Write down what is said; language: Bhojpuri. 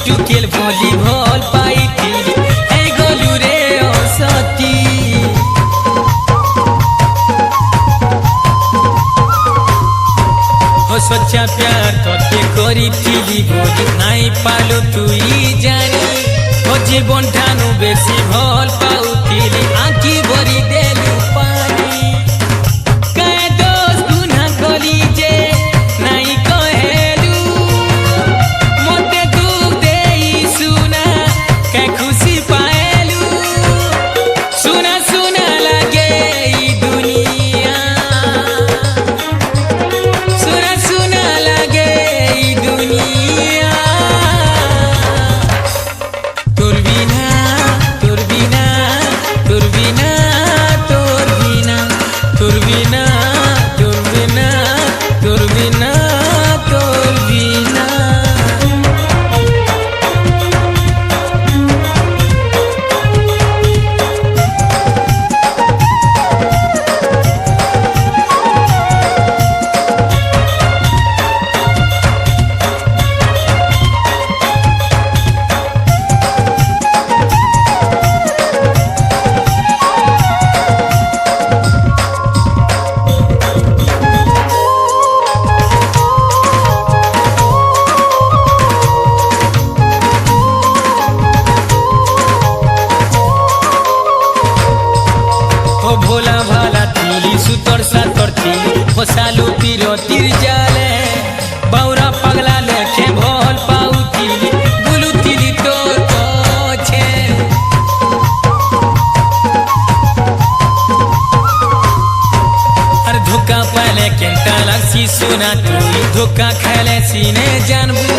टुकेल भलिबल पाइथिली हे गलु रे असती हो सच्चा प्यार तोते करिथिली बोली नाई पालो तुई जानी हो जीवन ठानु बेसी भल पाउथिली आँखी भरी देलु पानी काय दोष गुना कली जे नाई कहेलु मते दुख देई सुना काय खुशी पाएलु सुना सुना लागे ई दुनिया सुना सुना लागे ई दुनिया तोर बिना तोर बिना तोर बिना तोर बिना तोर बिना तोर बिना तोर बिना तोर बिना ओ भोला भाला तिली सुतर सातर तिली ओ सालू पीरो तिर जाले बाउरा पगला लेखे भल पाउ तिली बुलु तिली तोर पछे अरे धोखा पाले केंता लागसी सुना तुई धोखा खेले सीने जानबू